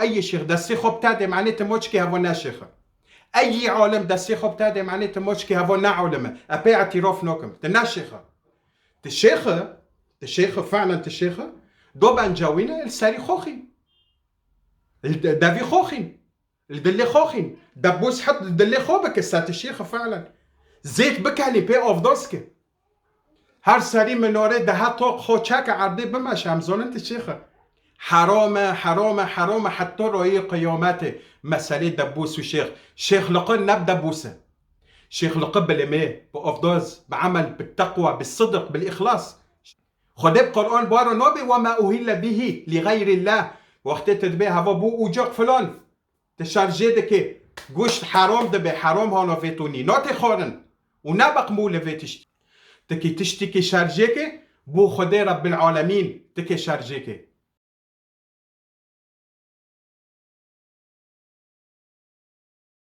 أي شيخ دستي خب تاده معناته موشكي هفونا شيخه. أي عالم دستي خب تاده معناته موشكي هفونا علمه. أبي اعتراف نوكم تنا شيخه. الشيخه فعلا الشيخه دوبا جاوينا الساري خوخي الدافي خوخين الدلي خوخين دبوس حط الدلي خوبك السات الشيخه فعلا زيت بكالي بي اوف دوسكي هر ساري منوري ده طوق خوشاك عرضي بما شامزون انت الشيخه حرامه حتى رؤي قيامته مسألة دبوس وشيخ شيخ لقن نب دبوسه شيخ لقب بالإماء بأفضاز بعمل بالتقوى بالصدق بالإخلاص خدب قرآن بارو نوبي وما أهل به لغير الله وقت تدبيها وبو أوجاق فلان تشارجي دكي قوش حرام دبي حرام هانا فيتوني ناتي خارن ونبق مولة فيتشتي تكي تشتكي شارجيكي بو خدي رب العالمين تكي شارجيكي.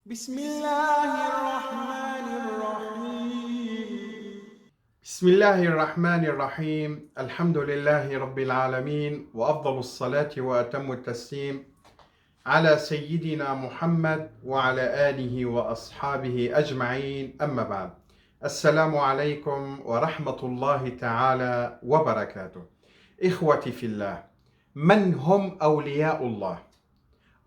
بسم الله الرحمن الرحيم. بسم الله الرحمن الرحيم. الحمد لله رب العالمين وأفضل الصلاة وأتم التسليم على سيدنا محمد وعلى آله وأصحابه أجمعين. أما بعد، السلام عليكم ورحمة الله تعالى وبركاته. إخوتي في الله، من هم أولياء الله؟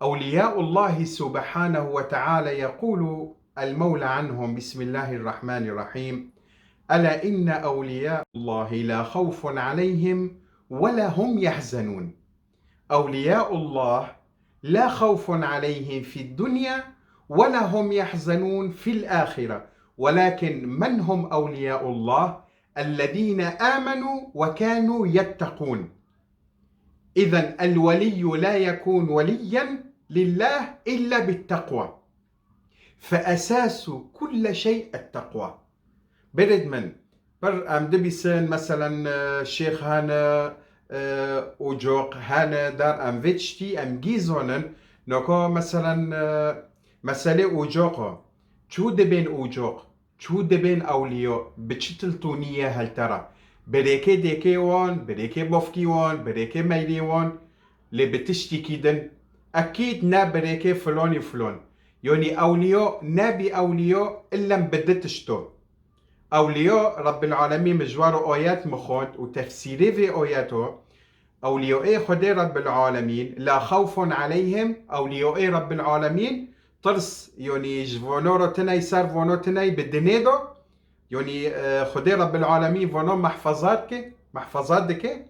أولياء الله سبحانه وتعالى يقول المولى عنهم بسم الله الرحمن الرحيم: ألا إن أولياء الله لا خوف عليهم ولا هم يحزنون. أولياء الله لا خوف عليهم في الدنيا ولا هم يحزنون في الآخرة. ولكن من هم أولياء الله؟ الذين آمنوا وكانوا يتقون. إذن الولي لا يكون وليا لله إلا بالتقوى، فأساس كل شيء التقوى. برد من بر ام دبيسن مثلا شيخ هانا اوجوق هانا دار ام فيتشتي ام جيزونن نوكو مثلا مسألة اوجوقه چو دبين اوجوق چو دبين اوليو بچتل تونية هل ترى بريكي ديكي وان بريكي بوفكي وان بريكي ميلي وان اللي بتشتي كيدن اكيد نا بريكي فلان فلان يعني اوليو نبي اوليو الا مبدتشتو. أولياء رب العالمين مجوار آيات مخوت وتفسيري في آياته أولياء خدي رب العالمين لا خوف عليهم. أولياء رب العالمين ترس يعني جوانورو تناي سار فونو تناي بالدنيدو يعني خدي رب العالمين فونو محفظات دكي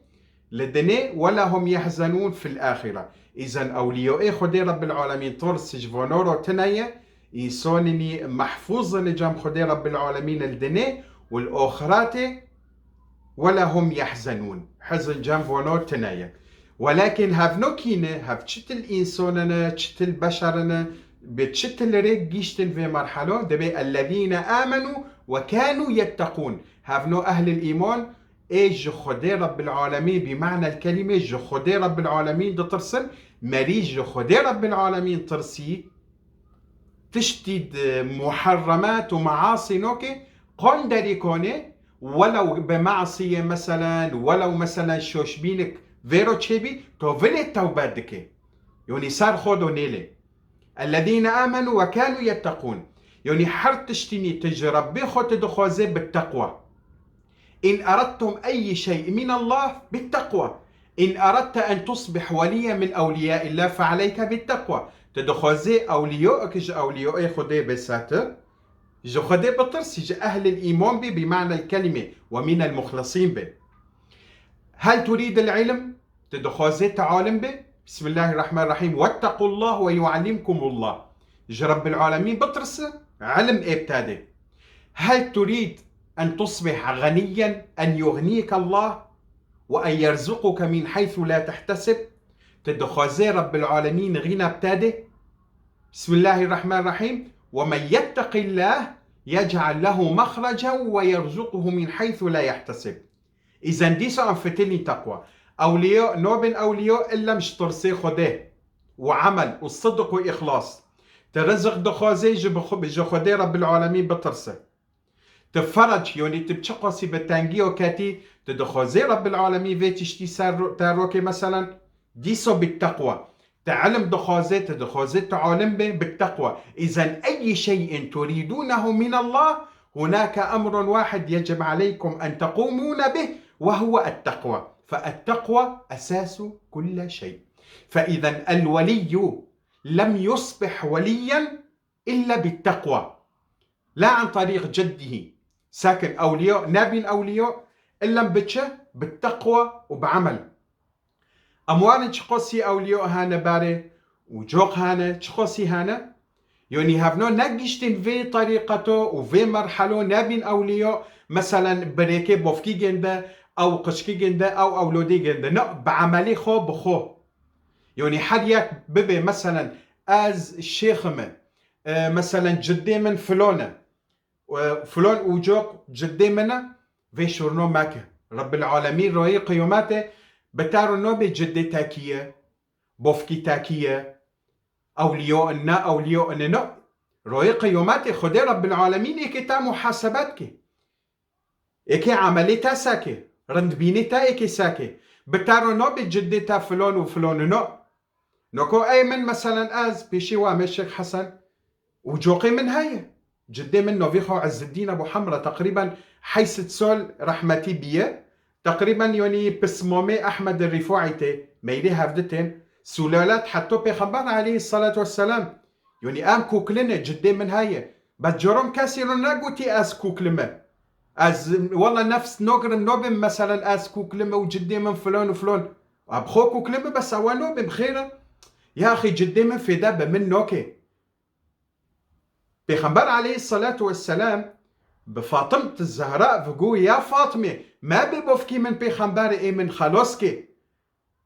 للدني ولا هم يحزنون في الآخرة. إذن أولياء خدي رب العالمين ترس جوانورو تناي يسونني محفوظ لجام خدي رب العالمين الدنيا والأخرات ولا هم يحزنون حزن جام فونو تنايا. ولكن هاف نوكينة هاف تشتل إنساننا تشتل بشرنا بتشتل ريك جيشتن في مرحلة دبي الذين آمنوا وكانوا يتقون. هاف نو أهل الإيمان إيج خدي رب العالمين بمعنى الكلمة جو خدي رب العالمين ده ترسل مريج جو خدي رب العالمين ترسي تشتيد محرمات ومعاصي نوكي قندري كوني ولو بمعصية مثلا ولو مثلا شوشبينك فيرو تشيبي تو فيلي التوبات دكي يعني صار خودو نيلي الذين آمنوا وكانوا يتقون يعني حر تشتيني تجرب بخوت دخوزي بالتقوى. إن أردتم أي شيء من الله بالتقوى. إن أردت أن تصبح وليا من أولياء الله فعليك بالتقوى. تدخوزي أولياءك جو أولياء خدي بساتر جو خدي بطرس جو أهل الإيمان بي بمعنى الكلمة ومن المخلصين بي. هل تريد العلم؟ تدخوزي تعالم بي. بسم الله الرحمن الرحيم: واتقوا الله ويعلمكم الله. جو رب العالمين بطرس علم ابتادي. هل تريد أن تصبح غنيا أن يغنيك الله وأن يرزقك من حيث لا تحتسب؟ تدخوزي رب العالمين غنى ابتادي. بسم الله الرحمن الرحيم: ومن يتق الله يجعل له مخرجا ويرزقه من حيث لا يحتسب. إذن دي سؤال فتلني تقوى. أولياء نوبن أولياء إلا مش ترسي خده وعمل والصدق وإخلاص ترزق دخوزي جو خده رب العالمين بترسي تفرج يعني تبتشقصي بالتانجي وكاتي تدخوزي رب العالمين في تشتي سار تاروكي مثلا ديسو بالتقوى تعلم دخوزت عالم به بالتقوى. إذا أي شيء تريدونه من الله هناك أمر واحد يجب عليكم أن تقومون به، وهو التقوى. فالتقوى أساس كل شيء. فإذا الولي لم يصبح وليا إلا بالتقوى، لا عن طريق جده ساكن أولياء نبي الأولياء، إلا بالتقوى وبعمل. أموال تشقصي أولياء هانا باري وجوق هانا تشقصي هانا، يعني هفنو نجشتن في طريقته وفي مرحله نبي أولياء مثلا بريكي بوفكي جنده أو قشكي جنده أو أولودي جنده، لا بعملي خو بخو. يعني حد ياك ببي مثلا از الشيخ مثلا جدي من فلانة فلان وجوق جدي منا في شورنو ماكه رب العالمين روي قيوماته بتارو نوبي جدي تاكية بوفكي تاكية أولياء إننا روي قيوماته خدي رب العالمين إيكي تا محاسباتك إيكي عملي تا ساكي رند بيني تا إيكي ساكي بتارو نوبي جدي تا فلان وفلان نوكو أيمن مثلا از بيشي وامي الشيخ حسن وجوقي من هاي جدي من نوفيخو عز الدين أبو حمرة تقريبا حيث تسول رحمتي بيه تقريبا يعني بسمومي أحمد الرفاعي ميلي هفدتين سلالات حتى بيخبر عليه الصلاة والسلام يعني أم كوكلنا جدي من هاي بجرم كاسيرو ناقوتي أز كوكلمة از والله نفس نقر النوبم مثلا أز كوكلمة وجدي من فلان وفلان أبخو كوكلمة بس أول نوبم بخيرة يا أخي جدي من في دابة من نوكي بيخبر عليه الصلاة والسلام بفاطمة الزهراء فقول يا فاطمة ما ببوفكي من بيخبر إيه من خلوسكي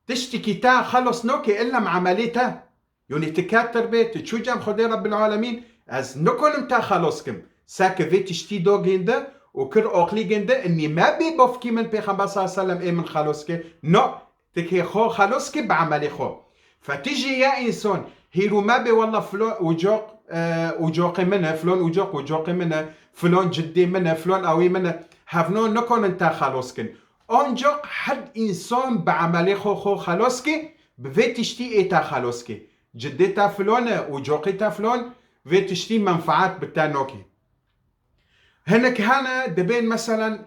تشتكي تا خلص نوكي إلا معمليتا يعني تكاتر بيت تشوجام خدي رب العالمين از نكونم تا خلصكم ساك في تشتي دو جنده وكر أقلي جنده إني ما ببوفكي من بيخبر صلى الله عليه وسلم إيه من خلوسكي نو تكي خو خلوسكي بعملي خو. فتيجي يا إنسان هيرو ما بي والله فلان وجوقي منه فلان وجوقي منه فلان جدي منه فلان أوي منه هفنو نكون انتا خلوسكن أنجق حد إنسان بعملي خو خلوسكي بفي تشتي إيتا خلوسكي جدي تا فلان وجوقي تا فلان في تشتي منفعات بتانوكي. هناك هانا دبين مثلا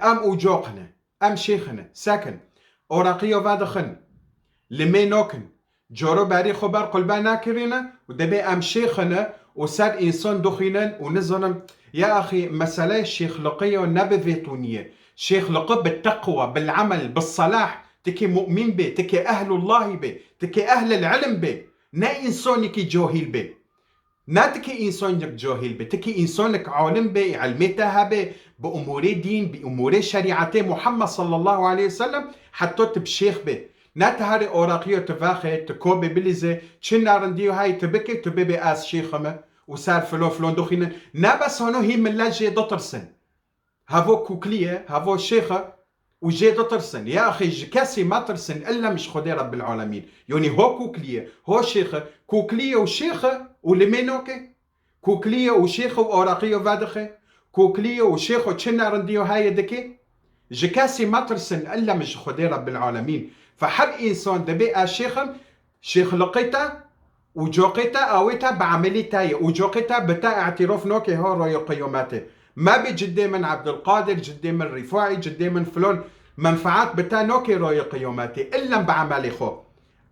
أم وجوقنا أم شيخنا ساكن أوراقية وفادخن لمي نوكن جورو باري خبر قلبا ناكرينا ودبي أم شيخنا وساد إنسان دخينا ونظلم. يا أخي مسألة الشيخ لقية والنبي فيتونية شيخ لقى بالتقوى بالعمل بالصلاح تكي مؤمن به تكي أهل الله به تكي أهل العلم به نا إنسانك جاهل به نا تكي إنسانك جاهل به تكي إنسانك عالم به علمتها به بأمور دين بأمور شريعة محمد صلى الله عليه وسلم حتى تبشيخ به ناتهاري أوراقية تفاخي تكوبي بليزي تشنارنديو هاي تبكي تبيبي آس شيخمة وصار فلون دخينا نابس هنو هي من لاجي دطرسن هافو كوكلية هافو شيخة وجي دطرسن. يا أخي كاسي ما ترسن إلا مش خدي رب العالمين يعني هو كوكلية هو شيخة كوكلية وشيخة ولمينوكي كوكلية وشيخة وأوراقية وفادخي كوكلية وشيخة تشنارنديو هاي دكي جكاسي ما ترسن إلا مش خدي رب العالمين. فحد إنسان دبي شيخ لقيتا وجوقيتا أويتا بعملي تاي وجوقيتا بتا اعتراف نوكي هو رأي قيوماته ما بجدي من عبد القادر جدي من رفاعي جدي من فلان منفعات بتا نوكي رأي قيوماته إلا بعملي خو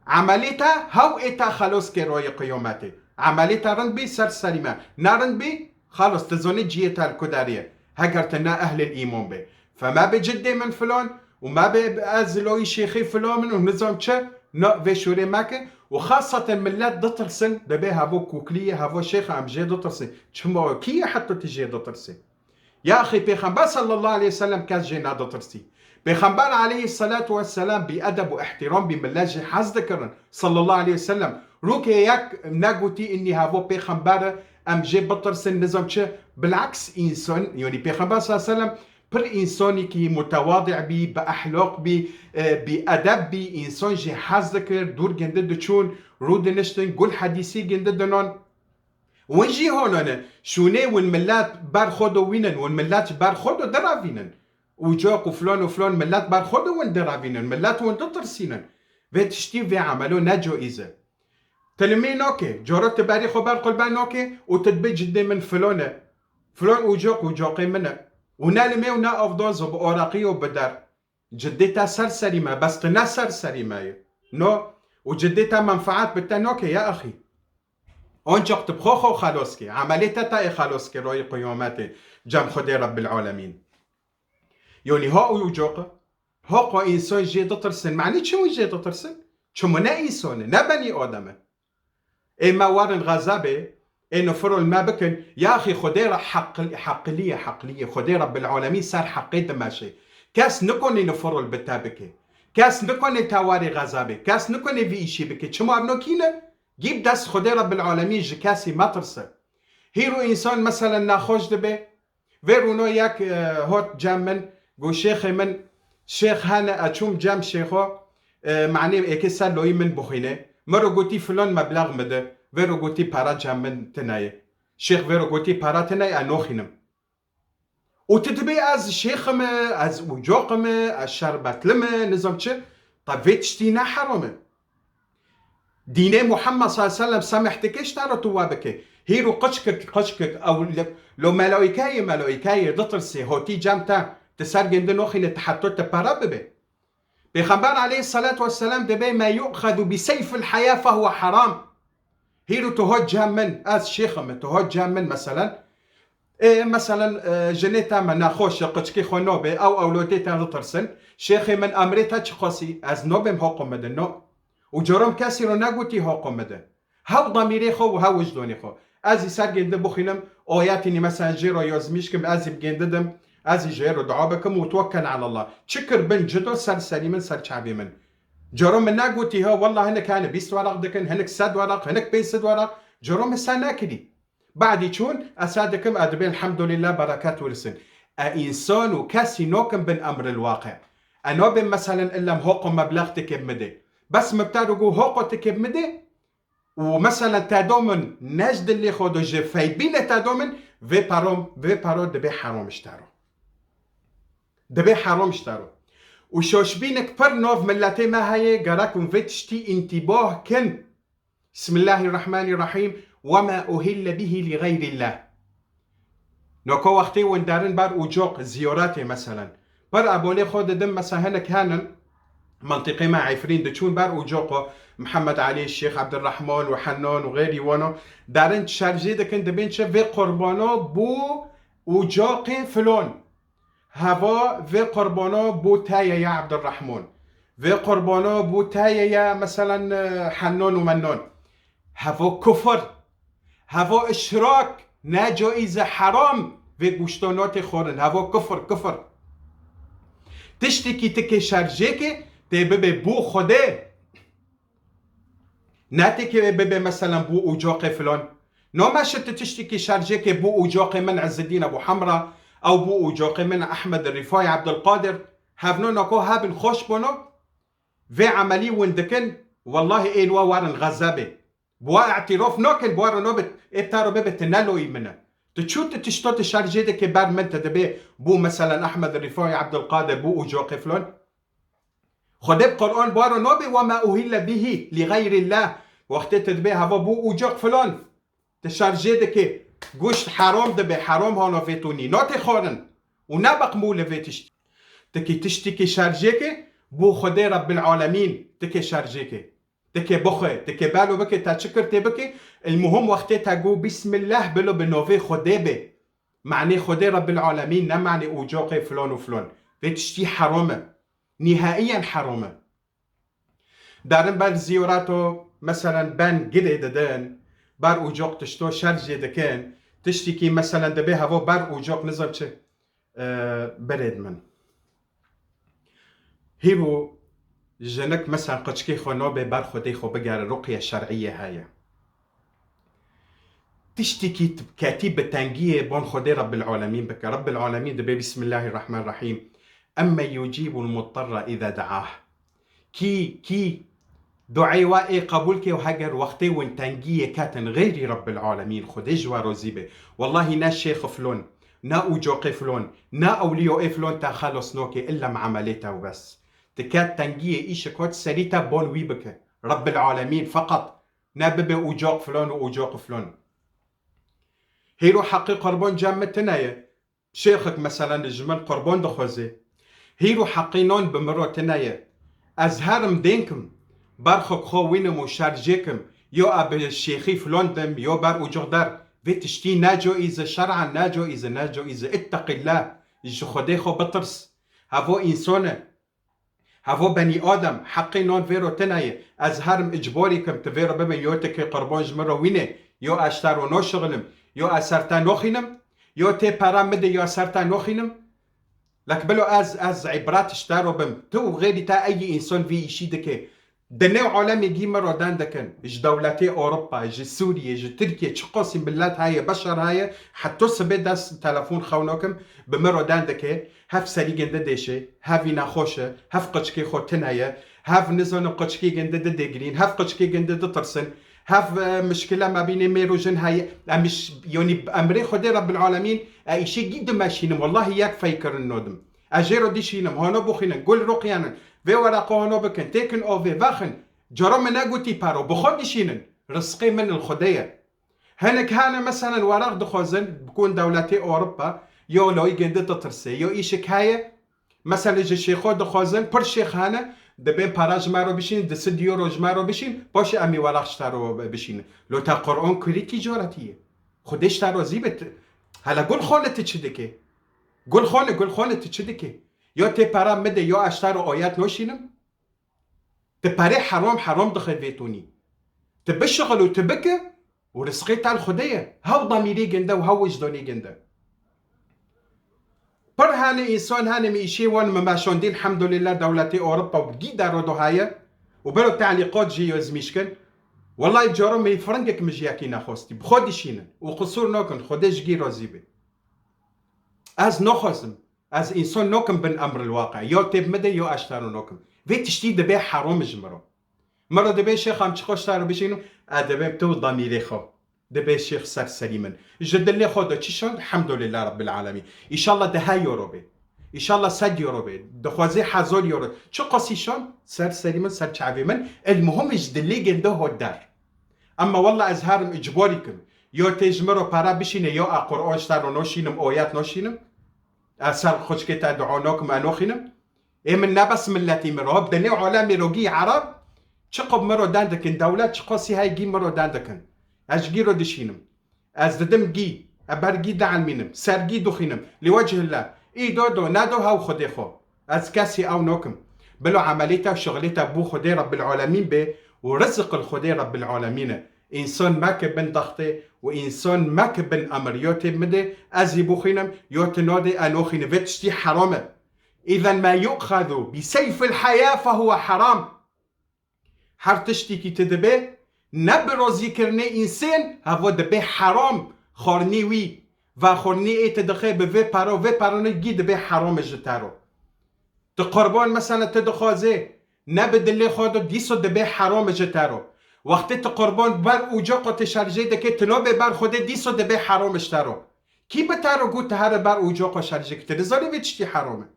عمليتا هو إتا خلص كي رأي قيوماته عمليتا رند بي سر سليمة نارند بي خلص تزوني جيتا الكدارية هكرتنا أهل الإيمان بي فما بجدي من فلان وما بأزلوي شيخي فلان من ونظام تشا نا في شوري ماكي وخاصة ملات دطرسن دبي هافو كوكلية هافو شيخ عم جي دطرسن تشمو كي حتى تجي دطرسن. يا أخي بيخنبار صلى الله عليه وسلم كاس جينا دطرسي بيخنبار عليه الصلاة والسلام بأدب واحترام بملاجي حز ذكرن صلى الله عليه وسلم روكي ياك ناقوتي إني هافو بيخنبار أم جي بطرسن نظام تشا بالعكس إنسان يعني بيخنبار صلى الله عليه وسلم بر إنساني كي متواضع بي بأخلاق بي بأدب بي إنسان جي حز ذكر دور جندد تشون رود نشتن قول حديثي جندد دنون ونجي هون أنا شوني والملات بار خودو وينن والملات بار خودو درافينن وجاق وفلان ملات بار خودو وين درافينن ملات وين تطرسينن في تشتي في عملو نجو إذا تلمي نوكي جورت باري خبر قلبان نوكي وتدبي جدي من فلونة فلون وجوقي منه ونالمي ونا أفضل زب أوراقي وبدر جديتا سرسري ما بس قنا سرسري ما نو وجديتا منفعات بالتنوكي يا أخي أنجق تبخوخو خالوسكي عمليتا تاي خالوسكي روي قيوماتي جام خدي رب العالمين يوني هو وجوقه هو إنسان جيدة ترسن معني شو جيدة ترسن شو منا إنسان نبني آدمه إما وارن غزابه إنه فرول ما بكن يا أخي خديرة حقلية خدي رب العالمين صار حقي دماشي كاس نكوني نفرول بتابكي كاس نكوني تواري غزابه كاس نكوني في إشي بكي شما ابنو كينا جيب دست خدي رب العالمين جكاسي ما ترسل هيرو إنسان مثلا ناخوش دبي فيرونو ياك هوت جامن قو شيخي من شيخ هانا أتشوم جام شيخو معني إكي سالوي من بخينه مرو قوتي فلان مبلغ مده ویرو گوتی پارا جمن تنایه شیخ ویرو گوتی پارا تنایه انوخینم و تدبی از شیخم از وجوقم از شربتلم نظام چه طب ویتشتینا حرامه دینه محمد صلی الله علیه وسلم سمحتكش ترى توابك هيرو قشكك او لو ملائكه دطرسي هوتي جامتا تسرجن دنوخين تحطت بارا ببي بيغمبر عليه الصلاة والسلام دبي ما يؤخذ بسيف الحياة فهو حرام هيرو تهود جامن از شيخم تهود جامن مثلا مثلا جنيتا من ناخوش قشكي خنوبي او اولوتيتا رطرسن شيخي من امريتا تشخصي از نوبم هوقم مدنو وجرم كاسي رو ناقوتي هوقم مدن هاو ضميري خو وهاو وجدوني خو ازي ساقين دبخينم اوياتيني مثلا جيرو يوزميشكم ازي بجين ددم ازي جيرو دعابكم وتوكل على الله شكر بن جدو سر سليمن سر شعبي من جرم من ناقوتي ها والله هنك هانا بيست ورق دكن هنك سد ورق هنك بين سد ورق جرم ساناكدي بعد يشون اسادكم ادبي الحمد لله بركات ورسن انسان وكاسي نوكم بن امر الواقع انا بن مثلا الا هوقم مبلغ تكب مدي بس مبتدو هوقو تكب مدي ومثلا تادومن نجد اللي خودو جفايبين تادومن في بارو دبي حرام اشتارو دبي حرام اشتارو وشوشبينك بر نوف ملاتي ما هي قراكم فتشتي انتباه كن بسم الله الرحمن الرحيم وما أهل به لغير الله نوكو وقتي وندارن بار وجوق زياراتي مثلا بار أبولي خود دم مثلا هنك هانن منطقي مع عفرين دتشون بار وجوقو محمد علي الشيخ عبد الرحمن وحنان وغيري وانو دارن تشارجي دكن دبين في قربانو بو وجوقي فلون هوا في قربانو بو تايا يا عبد الرحمن في قربانو بو تايا يا مثلا حنان ومنان هوا كفر هوا اشراك ناجائز حرام في گوشتانات خورن هوا كفر تشتكي تكي شارجيكي تبي بو خوده ناتكي ببي مثلا بو اجاق فلان نو مشت تشتكي شارجيكي بو اجاق من عز الدين ابو حمرة او بو اجاق من احمد الرفاعي عبد القادر هافنو نكو هابن خوش بونو في عملي وندكن والله ايلوا وارن غزابي بوا اعتراف نوكن بوا نوبت ابتارو ببت نالو يمنا تشوت تشتوت شارجيدي كي بار من تدبي بو مثلا احمد الرفاعي عبد القادر بو اجاق فلان خدب قرآن بارو نوبي وما أهل به لغير الله وقت تدبي هوا بو اجاق فلان تشارجيدي كي گوشت حرام دبي حرام هانا فيتوني ناتي خورن ونبق مول فيتشتي تكي تشتكي شارجيكي بو خدي رب العالمين تكي شارجيكي تكي بخي تكي بالو بكي تشكر تبكي المهم وقت تقو بسم الله بلو بنوفي خدي بي معني خدي رب العالمين نا معني اجاقي فلان وفلان فيتشتي حرامه نهائيا حرامه دارن بر زياراتو مثلا بان جدي ددن بر اجاق تشتو شرجي دكان تشتكي مثلا دبي هوا بر اجاق نظام چه برد من هيرو جنك مثلا قشكي خونو بر خدي خو بقار رقية شرعية هاي تشتكي تبكاتي بتنجية بون خدي رب العالمين بك رب العالمين دبي بسم الله الرحمن الرحيم أما يجيب المضطر إذا دعاه كي دعي وائي قبولك وهجر وقتي وانتنجية كاتن غيري رب العالمين خدي جوارو زيبه والله نا شيخ فلون نا أوجوقي فلون نا أوليو فلون تخلص نوكي إلا مع عمليته وبس تكاد تنجيه إيش كوت سريتا بون ويبك رب العالمين فقط نبب أوجاق فلان وأوجاق فلان هيرو حقي قربان جامع تنايا شيخك مثلا الجمال قربان دخوزي هيرو حقينون بمرو تنايا أزهرم دينكم برخك خوينم وشارجيكم يو أب الشيخي فلان دم يو بر أوجاق در ويتشتي ناجو إذا شرعا ناجو إذا اتق الله جو خدي خو بطرس هفو إنسانه هفو بني آدم حقي نون فيرو تنايا أزهرم إجباريكم تفيرو ببن يوتك قربان جمرو وينه يو أشترو نو شغلم يو أسرتا نوخينم يو تي پرامده يو أسرتا نوخينم لك بلو از عبرات اشتارو بم تو غيري تا أي إنسان في إشي دكي دنيو عالمي جيمر ودان دكن إج دولتي أوروبا إج سوريا إج تركيا تشقاسم بلات هاي بشر هاي حتى سبيد داس تلفون خونوكم بمرو دان دكي هف سري جنده ديشي هفي نخوشه هف قشكي خوتن هاي هف نزون قشكي جنده ديجرين هف قشكي جنده ترسن هف مشكلة ما بين ميروجن هاي مش يعني بأمري خدي رب العالمين إشي جد ماشينم والله ياك فيكر النودم أجيرو دي شينم هانو بخينن قول رقيانا في ورقو هانو بكن تيكن أو في باخن جرام ناقوتي بارو بخود دي شينن رزقي من الخدية هنك هانا مثلا ورق دخوزن بكون دولتي أوروبا يو لو يجند تترسي يو إيشك هاي مثلا جي شيخو دخوزن پر شيخ هانا دبين باراج مارو بشين د 6 يورو جمارو بشين باش امي ورق شتارو بشين لو تا قرآن كري تجارتيه خودش تارو زيبت هلا قول خانه تشدكي قول خانه تشدكي يا تي پارا مده يا اشتارو آيات نوشينم تپاري حرام دخل بيتوني تبشغل وتبكى ورزقي تاع الخديه هاو ضميري جنده وهاو وجداني جنده پر هاني إنسان هاني ميشي وان مماشون دين الحمد لله دولتي أوروبا وبقي دارو دهاية وبرو تعليقات جي يزميشكن والله جارو مي فرنجك مجياكي نخوستي بخودي شينن وقصور نوكن خودش جي رازيبه از نخوزم از إنسان نوكن بن أمر الواقع يو تيب مدى يو أشتارو نوكن في تشتي دبي حرام جمرو مرة دبي شيخ هم تشخوش تارو بشينو أدبي بتو ضميري خو دبي شيخ سر سليما جد اللي خود تشيشون الحمد لله رب العالمين ان شاء الله ده يورو بي ان شاء الله 100 يورو بي دخوازي حزول يورو شو قصيشون سر سليما سر شعبي من المهم جد اللي جنده هو الدار اما والله ازهارم اجباريكم يو تجمرو بارا بشينه يو قرآن شتارو نوشينم آيات نوشينم اثر خوشكتا دعوناكم انوخينم اي من نبس ملتي مرهب دنيو عالمي روغي عرب شقب مرو داندكن دولة شقاسي هاي جي مرو داندكن اش جيرو دشينم از ددم جي ابر جي دعن مينم سر جي دخينم لوجه الله اي دو نادو هاو خدي خو از كاسي او نوكم بلو عمليتا وشغليتا بو خدي رب العالمين به ورزق الخدي رب العالمين انسان ما كبن ضغطي وانسان ما كبن امر يوتي مدي ازي بوخينم يوتي نادي انوخين فتشتي حرامه اذا ما يؤخذ بسيف الحياة فهو حرام حرتشتي كي تدبي نبرو ذكرني إنسان هوا دبي حرام خورني وي و خورني اي تدخي بفي بارو نجي دبي حرام جتارو تقربان مثلا تدخوزي نبد اللي خودو ديسو دبي حرام جتارو وقتی تقربان بر اوجاق تشارجي دكي تنوبي بر خوده ديسو دبي حرام اشتارو كي بتارو قوت هر بر اوجاق شارجي كترزاري ويتشتي حرامه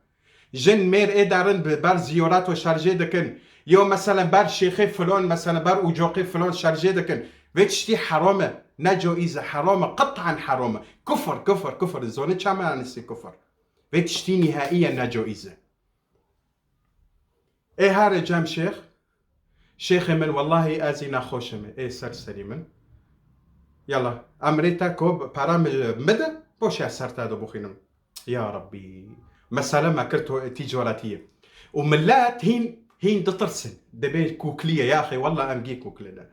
جن مير اي دارن بر زيارات و شارجي دكن يو مثلا بر شيخي فلان مثلا بر اوجاقي فلان شارجي دكن ويتشتي حرامه نجائزه حرامه قطعا حرامه كفر زونه چما نسي كفر ويتشتي نهائيا نجائزه اي هار جام شيخ من والله ازينا خوشمه اي سرسري من يلا امريتا كوب برام مدى بوش سرتا دو بخينم يا ربي مسألة ما كرتو تجارتية وملات هين دترسن دبي كوكلية يا أخي والله أمجي كوكلنا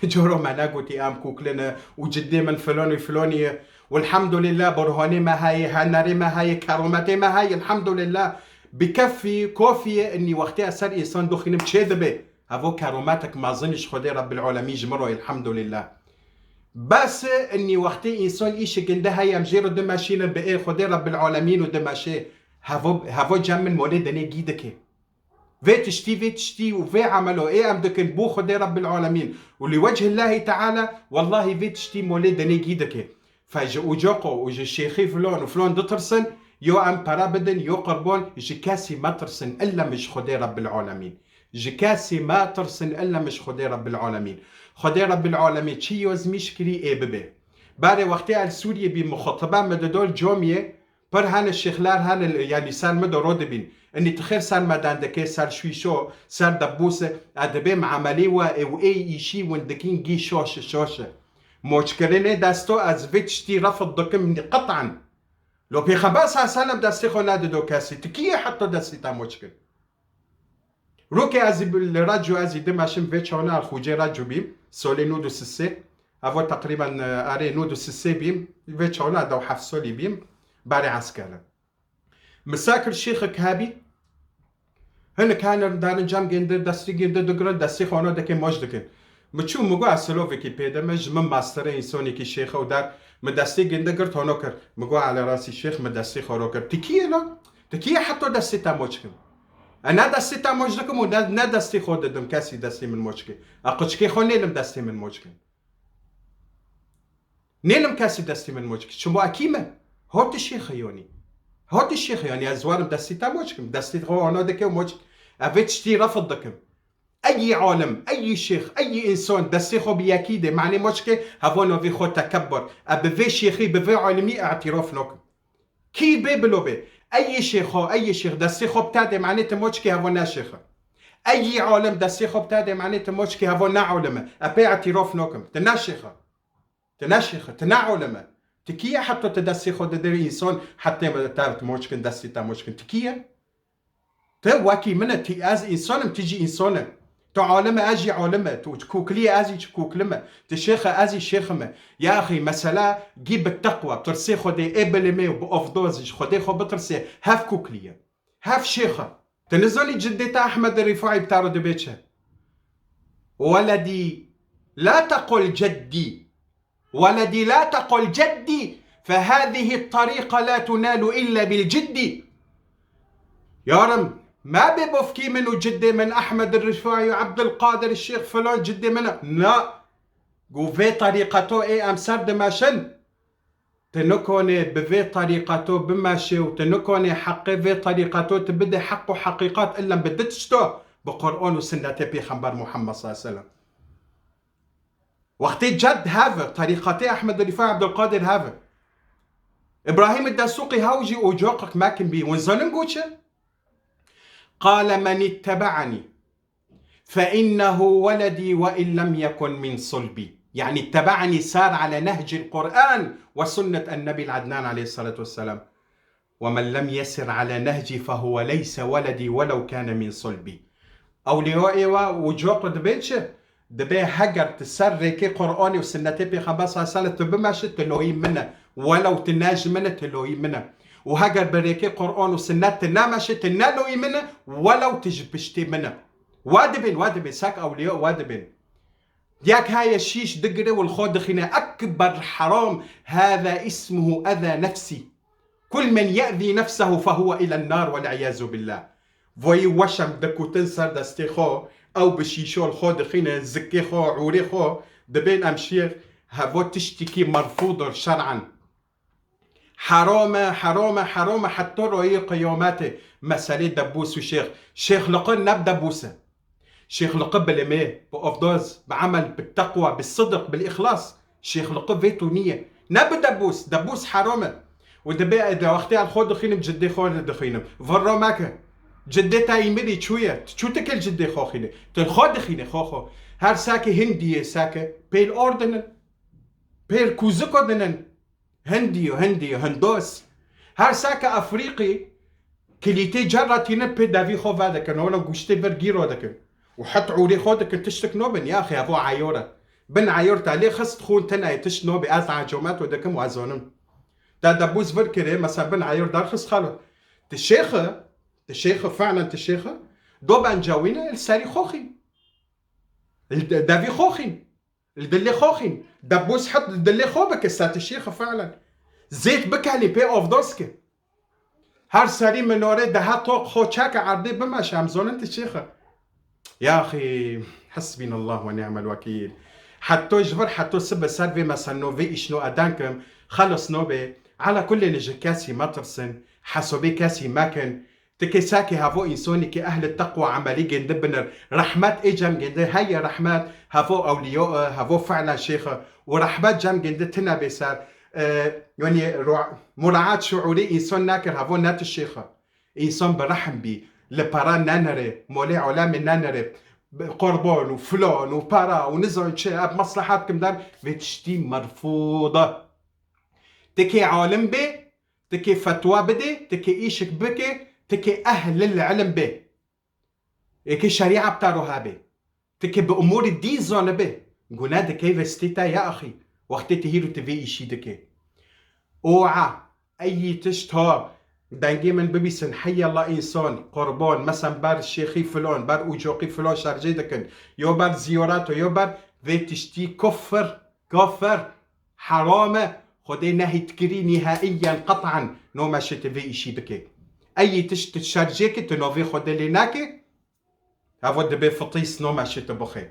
جورو ما ناقوتي أم كوكلنا وجدي من فلاني والحمد لله برهاني ما هاي هنري ما هاي كرامتي ما هاي الحمد لله بكفي كوفية إني وقتها أسر إنسان دخينم تشذبه هذو كرامتك ما ظنش خدي رب العالمين جمرو الحمد لله بس إني وقتها إنسان إيش جنده هاي أمجيرو دماشينا بإيه خدي رب العالمين ودماشي هفو جمن مولد دني جيدك في تشتي وفي عملوا ايه ام دكن بو خدي رب العالمين ولوجه الله تعالى والله في تشتي مولد دني جيدك فاجا وجاقو وجا الشيخي فلان وفلان دترسن يو ام برا بدن يو قربون جكاسي ما ترسن الا مش خدي رب العالمين. جكاسي ما ترسن الا مش خدي رب العالمين. خدي رب العالمين چی یوز میشکری ای ببه. بعد وقتی ال سوریه بی مخاطبه مددول جامعه پر هن الشيخلار هن يعني سر مدو رود بين اني تخير سر مدندكي سر شويشو سر دبوسه ادبي عملي و اي شي وندكين جي شوشه مشكلة دستو از فيتشتي رفض دكم قطعا لو في خباس سلام دستي خو نادو كاسي تكيه حتى دستي تا مشكل روكي ازي بالراجو ازي دماشم فيتشونا الخوجي راجو بيم سولي نودو سسي افو تقريبا اري نودو سسي بيم فيتشونا دو حف سولي بيم باري عسكرة مساكر الشيخ كهابي هن كان دارن جام جندر دستي جندر دقرن دستي خانه دكي موج دكن مچو مگو اصلو ویکیپیدیا مج من ماستر انسانی کی شیخ و در مدستی گنده کرد هانو کرد مگو على راسي شيخ مدستی خورو کرد تکیه لا تکیه حتی دستی تا موج کن انا دستی تا موج دکم و نه دستی خود دم کسی دستی من موج کن اقچکی خو نیلم دستی من موج کن نیلم کسی دستی من موج کن شما اکیمه هات الشيخ يوني هات الشيخ يعني ازوارم دستي تا موجكم دستي خو انا دكه موج افتشتي رفض دكم اي عالم اي شيخ اي انسان دستي خو بياكيده معني موجكه هفونو في خو تكبر ابي شيخي بفي علمي اعتراف لكم كي بيبلوبي اي شيخ اي شيخ دستي خو بتاعي معناته موجكه هفونا شيخ اي عالم دستي خو بتاعي معناته موجكه هفونا علماء ابي اعتراف لكم تناشيخ تنا علماء تكية حتى تدسي خود در انسان حتى ما تعرف مشكن دستي تا مشكن تكية تو واكي منه تي از انسانم تيجي انسانه تو عالمه اجي عالمه تو كوكليه ازي كوكلمه تشيخه ازي شيخمه يا اخي مساله جيب التقوى بترسي خدي ابلمي وبافضوز خدي خو بترسي هاف كوكليه هاف شيخه تنزلي جدتها احمد الرفاعي بتاع ردبيتشه ولدي لا تقل جدي ولدي لا تقل جدي فهذه الطريقة لا تنال إلا بالجد يا رم ما بيبوفكي منه جدي من أحمد الرفاعي وعبد القادر الشيخ فلان جدي منه لا قوفي طريقته اي أمسر دماشن تنكوني بفي طريقته بماشي وتنكوني حقي في طريقته تبدي حقه حقيقات إلا بدتشتو بقرآن وسنة بيغمبر محمد صلى الله عليه وسلم وقتی جد هذا طريقتي احمد الرفاعي عبد القادر هذا ابراهيم الدسوقي هاوجي وجوقك ماكن بي ونزلن قوتشه قال من اتبعني فانه ولدي وان لم يكن من صلبي يعني اتبعني سار على نهج القرآن وسنة النبي العدنان عليه الصلاة والسلام ومن لم يسر على نهجي فهو ليس ولدي ولو كان من صلبي أولياء وجوق دبيتشه دبي هجر تسركي قرآني وسنتي بخمسة صلى الله عليه وسلم تبمشت تلوي منه ولو تناج منه تلوي منه وهجر بريكي قرآن وسنة تنامشت تنالوي منه ولو تجبشتي منه وادبن ساك أولياء وادبن دياك هاي الشيش دقري والخود خنا أكبر حرام هذا اسمه أذى نفسي كل من يأذي نفسه فهو إلى النار والعياذ بالله فوي وشم دكو تنسر دستي خو او بشيشو الخود خينا زكي خو عوري خو دبين امشير هفو تشتكي مرفوض شرعا حرام حتى رأي قياماته مسألة دبوس وشيخ شيخ لقن نب دبوسه شيخ لقب بالماء بأفضاز بعمل بالتقوى بالصدق بالإخلاص شيخ لقب فيتو نية نب دبوس حرامه ودبي اذا وقتي الخود خينم جدي خود دخينم فرا ماك جدي تايمري شويه شو تكل جدي خو خينه تلخود خينه خو هر ساكي هنديه ساكي بيل اوردن بيل كوزكودن هنديو هندوس هر ساكي افريقي كليتي جراتين بي دافي خو فادك ولا غشتي برغيرو دك وحط عوري خودك تشتك نوبن يا اخي ابو عيوره بن عيورت عليه خص تخون تنا تشنو بأزع جومات ودكم وازونم دا دبوس فركري مثلا بن عيور دار خص خالو الشيخة فعلا الشيخة دوبان جاوينا الساري خوخي دافي خوخين الدلي خوخين دبوس حط الدلي خوبك السات الشيخة فعلا زيت بكالي بي اوف دوسكي هر ساري منوري ده طوق خو تشاكا عرضي بما شامزون انت الشيخة يا اخي حسبنا الله ونعم الوكيل حتى يجبر حتى سب سالفي مثلا نوفي اشنو ادانكم خلص نوبي على كل نجكاسي مطرسن حسبي كاسي ماكن تكي ساكي هافو إنسوني كي أهل التقوى عملي جند بنر رحمات إجام جند هاي رحمات هافو أولياء هافو فعلا شيخ ورحمات جام جند تنا بسار يعني مراعاة شعوري إنسان ناكر هافو نات الشيخ إنسان برحم بي لباران نانري مولي علام نانري قربان وفلان وبارا ونزعج شيء مصلحاتكم دار بتشتي مرفوضة تكي عالم بي تكي فتوى بدي تكي إيشك بكي تكي أهل العلم بي تكي شريعة بتاعه بي تكي بأمور الدين زون بي قلنا كيف استيتا يا أخي وقت تهيرو تفي إيشي دكي اوعى أي تشتها دنجي من ببيسن حي الله إنسان قربان مثلا بار الشيخي فلان بار أوجوقي فلان شارجي دكن يو بار زياراتو يو بار في تشتي كفر حرامه خدي نهي تكري نهائيا قطعا نو ماشي تفي إيشي بكي أي تشارجيك تنوفي خدي لناكي هافو دبي فطيس نو ماشي تبخي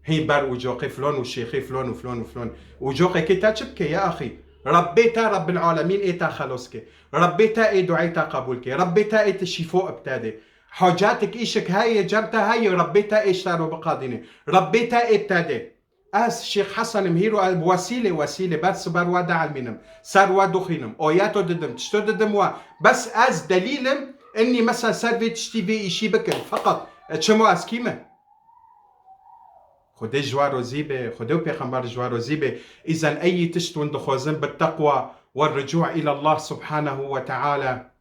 هي بار أوجوقي فلان وشيخي فلان وفلان وفلان أوجوقي كي تاتشبكي يا أخي ربيتا رب العالمين إيتا خلوسك ربيتا إي دعيتا قبولك ربيتا إي تشيفو ابتادي حاجاتك إيشك هاي جرتا هاي ربيتا إيش تارو بقاديني ربيتا إي ابتادي الشيخ حسن مهيرو وسيلة بس بروا دعال منهم سروا دخينم أوياتو ددم تشتو ددم بس دليلم إني مثلا سرفي تشتي بي إيشي بكر فقط تشمو كيمة خدي جوارو زيبه خدي بيغمبر جوارو زيبه إذا أي تشتون دخوزن بالتقوى والرجوع إلى الله سبحانه وتعالى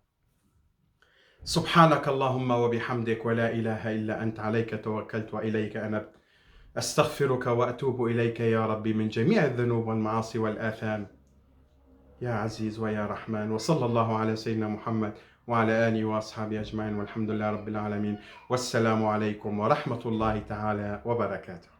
سبحانك اللهم وبحمدك ولا إله إلا أنت عليك توكلت وإليك أنبت أستغفرك وأتوب إليك يا ربي من جميع الذنوب والمعاصي والآثام يا عزيز ويا رحمن وصلى الله على سيدنا محمد وعلى آله وأصحابه أجمعين والحمد لله رب العالمين والسلام عليكم ورحمة الله تعالى وبركاته.